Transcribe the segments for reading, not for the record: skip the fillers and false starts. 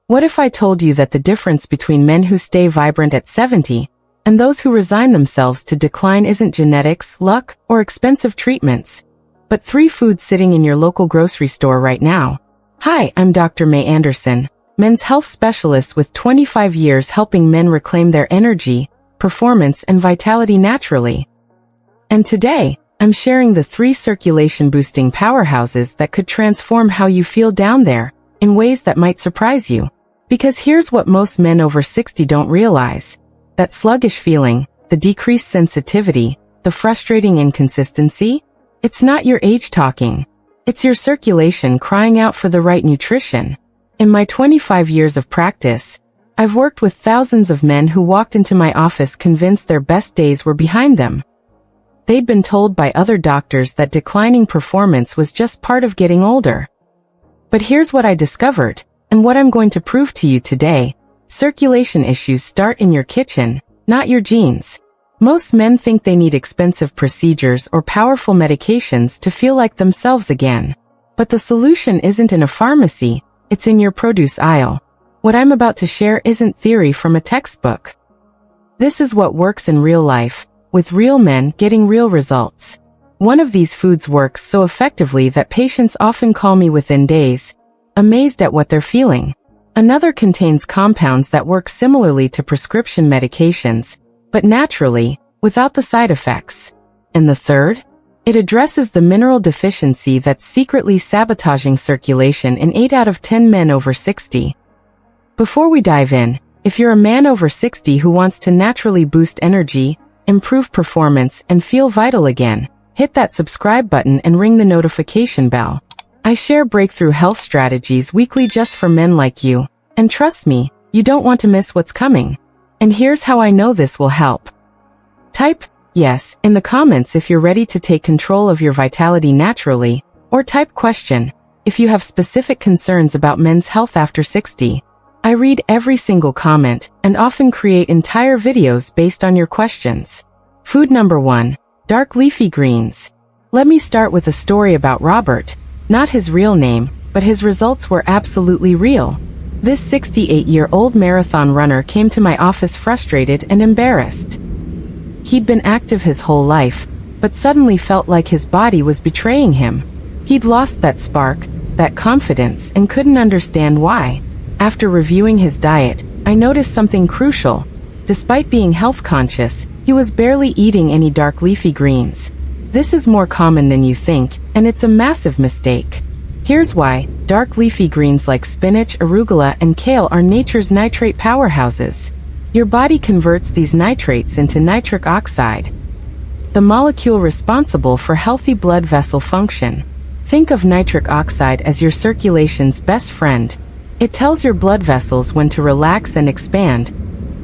What if I told you that the difference between men who stay vibrant at 70 and those who resign themselves to decline isn't genetics, luck, or expensive treatments, but 3 foods sitting in your local grocery store right now? Hi, I'm Dr. May Anderson, men's health specialist with 25 years helping men reclaim their energy, performance, and vitality naturally. And today, I'm sharing the 3 circulation-boosting powerhouses that could transform how you feel down there, in ways that might surprise you. Because here's what most men over 60 don't realize. That sluggish feeling, the decreased sensitivity, the frustrating inconsistency, it's not your age talking. It's your circulation crying out for the right nutrition. In my 25 years of practice, I've worked with thousands of men who walked into my office convinced their best days were behind them. They'd been told by other doctors that declining performance was just part of getting older. But here's what I discovered, and what I'm going to prove to you today. Circulation issues start in your kitchen, not your genes. Most men think they need expensive procedures or powerful medications to feel like themselves again. But the solution isn't in a pharmacy, it's in your produce aisle. What I'm about to share isn't theory from a textbook. This is what works in real life, with real men getting real results. One of these foods works so effectively that patients often call me within days, amazed at what they're feeling. Another contains compounds that work similarly to prescription medications, but naturally, without the side effects. And the third? It addresses the mineral deficiency that's secretly sabotaging circulation in 8 out of 10 men over 60. Before we dive in, if you're a man over 60 who wants to naturally boost energy, improve performance, and feel vital again, hit that subscribe button and ring the notification bell. I share breakthrough health strategies weekly just for men like you, and trust me, you don't want to miss what's coming. And here's how I know this will help. Type yes in the comments if you're ready to take control of your vitality naturally, or type question if you have specific concerns about men's health after 60. I read every single comment and often create entire videos based on your questions. Food number 1. Dark leafy greens. Let me start with a story about Robert. Not his real name, but his results were absolutely real. This 68-year-old marathon runner came to my office frustrated and embarrassed. He'd been active his whole life, but suddenly felt like his body was betraying him. He'd lost that spark, that confidence, and couldn't understand why. After reviewing his diet, I noticed something crucial. Despite being health conscious, he was barely eating any dark leafy greens. This is more common than you think, and it's a massive mistake. Here's why. Dark leafy greens like spinach, arugula, and kale are nature's nitrate powerhouses. Your body converts these nitrates into nitric oxide, the molecule responsible for healthy blood vessel function. Think of nitric oxide as your circulation's best friend. It tells your blood vessels when to relax and expand,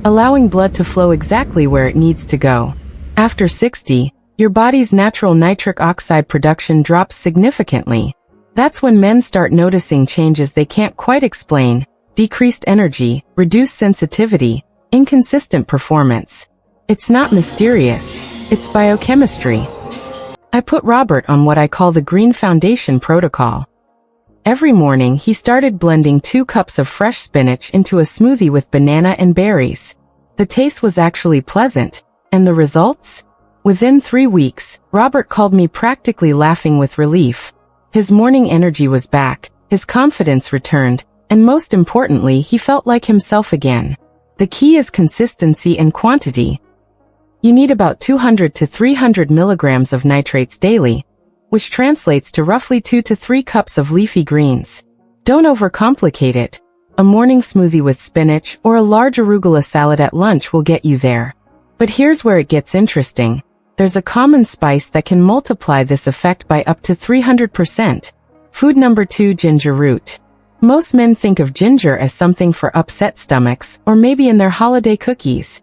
allowing blood to flow exactly where it needs to go. After 60, your body's natural nitric oxide production drops significantly. That's when men start noticing changes they can't quite explain: decreased energy, reduced sensitivity, inconsistent performance. It's not mysterious, it's biochemistry. I put Robert on what I call the Green Foundation protocol. Every morning he started blending 2 cups of fresh spinach into a smoothie with banana and berries. The taste was actually pleasant, and the results? Within 3 weeks, Robert called me practically laughing with relief. His morning energy was back, his confidence returned, and most importantly, he felt like himself again. The key is consistency and quantity. You need about 200 to 300 milligrams of nitrates daily, which translates to roughly 2 to 3 cups of leafy greens. Don't overcomplicate it. A morning smoothie with spinach or a large arugula salad at lunch will get you there. But here's where it gets interesting. There's a common spice that can multiply this effect by up to 300%. Food number 2. Ginger root. Most men think of ginger as something for upset stomachs or maybe in their holiday cookies.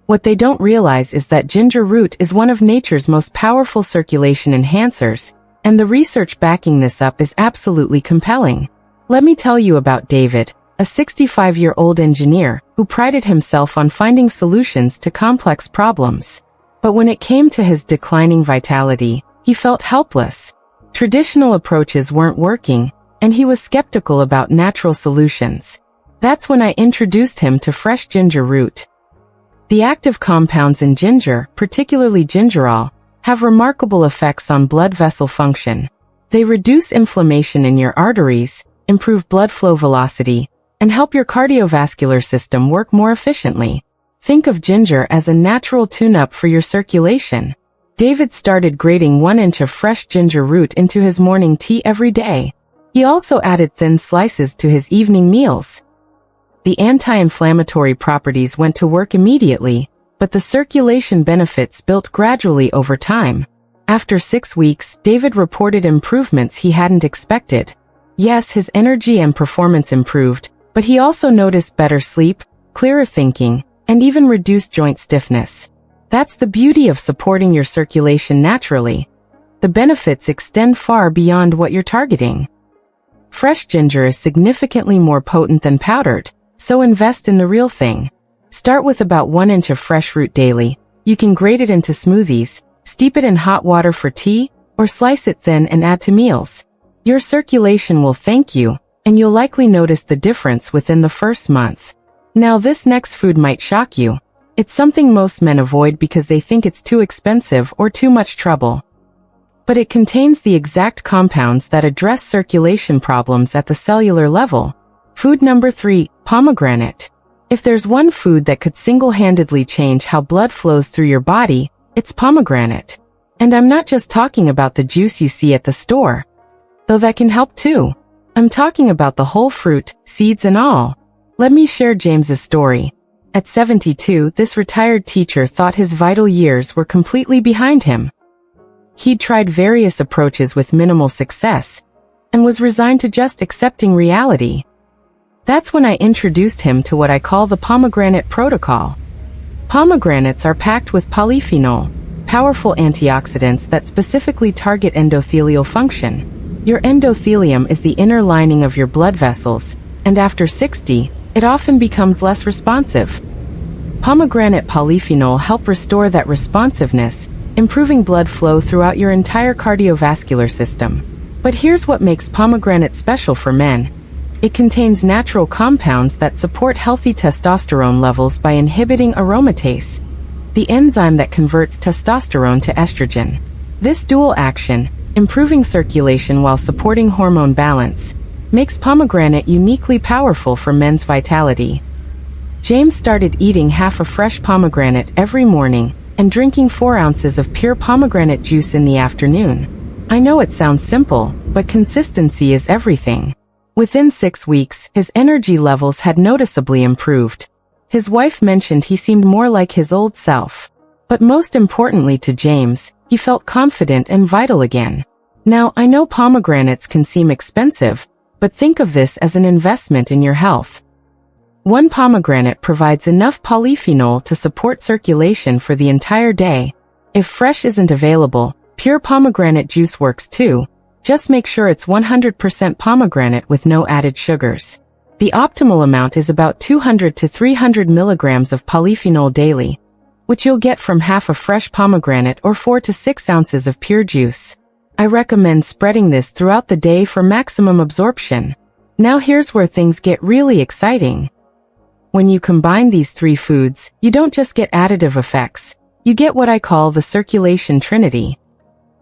What they don't realize is that ginger root is one of nature's most powerful circulation enhancers, and the research backing this up is absolutely compelling. Let me tell you about David, a 65-year-old engineer who prided himself on finding solutions to complex problems. But when it came to his declining vitality, he felt helpless. Traditional approaches weren't working, and he was skeptical about natural solutions. That's when I introduced him to fresh ginger root. The active compounds in ginger, particularly gingerol, have remarkable effects on blood vessel function. They reduce inflammation in your arteries, improve blood flow velocity, and help your cardiovascular system work more efficiently. Think of ginger as a natural tune-up for your circulation. David started grating 1 inch of fresh ginger root into his morning tea every day. He also added thin slices to his evening meals. The anti-inflammatory properties went to work immediately, but the circulation benefits built gradually over time. After 6 weeks, David reported improvements he hadn't expected. Yes, his energy and performance improved, but he also noticed better sleep, clearer thinking, and even reduced joint stiffness. That's the beauty of supporting your circulation naturally. The benefits extend far beyond what you're targeting. Fresh ginger is significantly more potent than powdered, so invest in the real thing. Start with about 1 inch of fresh root daily. You can grate it into smoothies, steep it in hot water for tea, or slice it thin and add to meals. Your circulation will thank you, and you'll likely notice the difference within the first month. Now this next food might shock you. It's something most men avoid because they think it's too expensive or too much trouble. But it contains the exact compounds that address circulation problems at the cellular level. Food number 3, pomegranate. If there's one food that could single-handedly change how blood flows through your body, it's pomegranate. And I'm not just talking about the juice you see at the store, though that can help too. I'm talking about the whole fruit, seeds and all. Let me share James's story. At 72, this retired teacher thought his vital years were completely behind him. He'd tried various approaches with minimal success, and was resigned to just accepting reality. That's when I introduced him to what I call the pomegranate protocol. Pomegranates are packed with polyphenol, powerful antioxidants that specifically target endothelial function. Your endothelium is the inner lining of your blood vessels, and after 60, it often becomes less responsive. Pomegranate polyphenol help restore that responsiveness, improving blood flow throughout your entire cardiovascular system. But here's what makes pomegranate special for men. It contains natural compounds that support healthy testosterone levels by inhibiting aromatase, the enzyme that converts testosterone to estrogen. This dual action, improving circulation while supporting hormone balance, makes pomegranate uniquely powerful for men's vitality. James started eating half a fresh pomegranate every morning and drinking 4 ounces of pure pomegranate juice in the afternoon. I know it sounds simple, but consistency is everything. Within 6 weeks, his energy levels had noticeably improved. His wife mentioned he seemed more like his old self. But most importantly to James, he felt confident and vital again. Now, I know pomegranates can seem expensive, but think of this as an investment in your health. 1 pomegranate provides enough polyphenol to support circulation for the entire day. If fresh isn't available, pure pomegranate juice works too. Just make sure it's 100% pomegranate with no added sugars. The optimal amount is about 200 to 300 milligrams of polyphenol daily, which you'll get from half a fresh pomegranate or 4 to 6 ounces of pure juice. I recommend spreading this throughout the day for maximum absorption. Now here's where things get really exciting. When you combine these 3 foods, you don't just get additive effects. You get what I call the circulation trinity.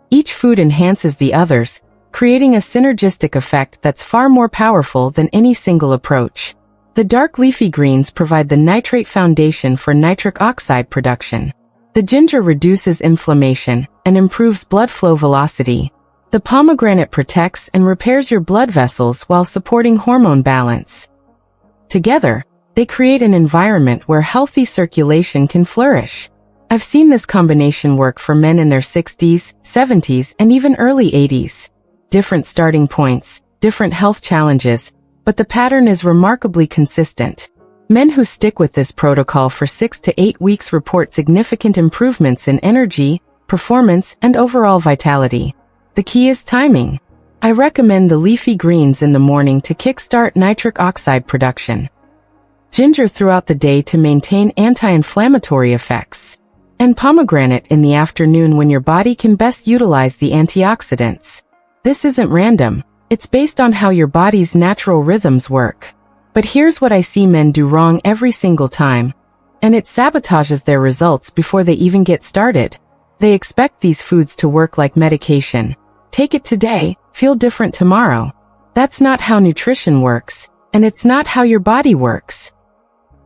Each food enhances the others, creating a synergistic effect that's far more powerful than any single approach. The dark leafy greens provide the nitrate foundation for nitric oxide production. The ginger reduces inflammation and improves blood flow velocity. The pomegranate protects and repairs your blood vessels while supporting hormone balance. Together, they create an environment where healthy circulation can flourish. I've seen this combination work for men in their 60s, 70s, and even early 80s. Different starting points, different health challenges, but the pattern is remarkably consistent. Men who stick with this protocol for 6 to 8 weeks report significant improvements in energy, performance, and overall vitality. The key is timing. I recommend the leafy greens in the morning to kickstart nitric oxide production. Ginger throughout the day to maintain anti-inflammatory effects. And pomegranate in the afternoon when your body can best utilize the antioxidants. This isn't random. It's based on how your body's natural rhythms work. But here's what I see men do wrong every single time, and it sabotages their results before they even get started. They expect these foods to work like medication. Take it today, feel different tomorrow. That's not how nutrition works, and it's not how your body works.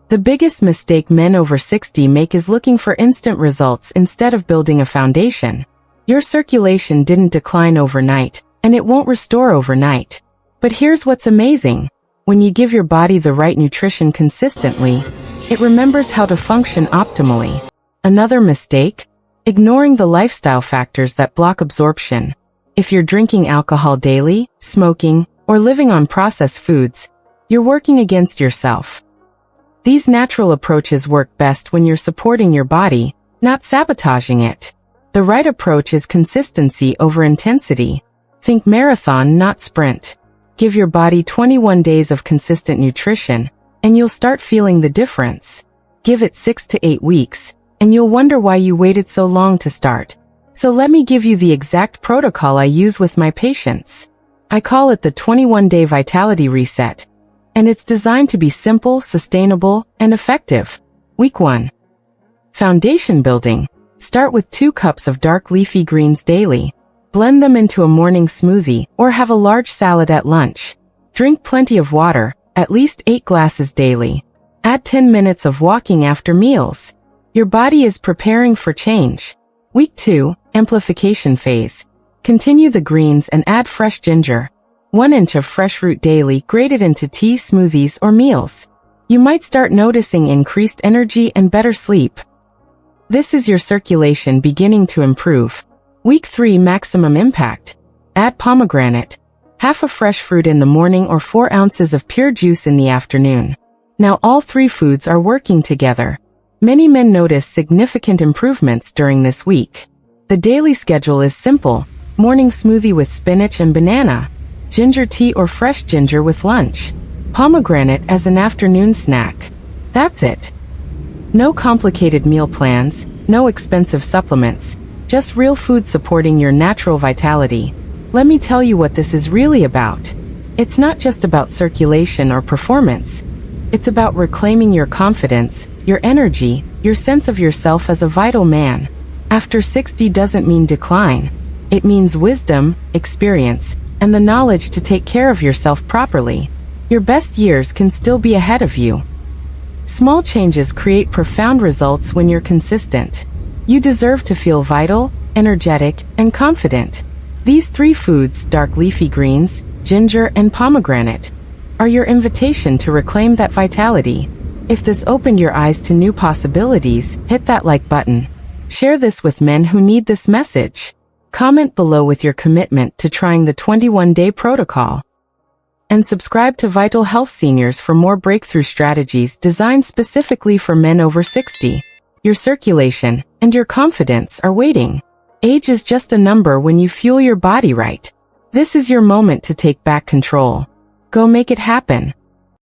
The biggest mistake men over 60 make is looking for instant results instead of building a foundation. Your circulation didn't decline overnight, and it won't restore overnight. But here's what's amazing. When you give your body the right nutrition consistently, it remembers how to function optimally. Another mistake? Ignoring the lifestyle factors that block absorption. If you're drinking alcohol daily, smoking, or living on processed foods, you're working against yourself. These natural approaches work best when you're supporting your body, not sabotaging it. The right approach is consistency over intensity. Think marathon, not sprint. Give your body 21 days of consistent nutrition, and you'll start feeling the difference. Give it 6 to 8 weeks, and you'll wonder why you waited so long to start. So let me give you the exact protocol I use with my patients. I call it the 21-day vitality reset, and it's designed to be simple, sustainable, and effective. Week 1. Foundation building. Start with 2 cups of dark leafy greens daily. Blend them into a morning smoothie or have a large salad at lunch. Drink plenty of water, at least 8 glasses daily. Add 10 minutes of walking after meals. Your body is preparing for change. Week 2, amplification phase. Continue the greens and add fresh ginger. 1 inch of fresh root daily grated into tea, smoothies, or meals. You might start noticing increased energy and better sleep. This is your circulation beginning to improve. Week 3, maximum impact. Add pomegranate. Half a fresh fruit in the morning or 4 ounces of pure juice in the afternoon. Now all 3 foods are working together. Many men notice significant improvements during this week. The daily schedule is simple. Morning smoothie with spinach and banana. Ginger tea or fresh ginger with lunch. Pomegranate as an afternoon snack. That's it. No complicated meal plans, no expensive supplements, just real food supporting your natural vitality. Let me tell you what this is really about. It's not just about circulation or performance. It's about reclaiming your confidence, your energy, your sense of yourself as a vital man. After 60 doesn't mean decline. It means wisdom, experience, and the knowledge to take care of yourself properly. Your best years can still be ahead of you. Small changes create profound results when you're consistent. You deserve to feel vital, energetic, and confident. These 3 foods, dark leafy greens, ginger, and pomegranate, are your invitation to reclaim that vitality. If this opened your eyes to new possibilities, hit that like button. Share this with men who need this message. Comment below with your commitment to trying the 21-day protocol. And subscribe to Vital Health Seniors for more breakthrough strategies designed specifically for men over 60. Your circulation and your confidence are waiting. Age is just a number when you fuel your body right. This is your moment to take back control. Go make it happen.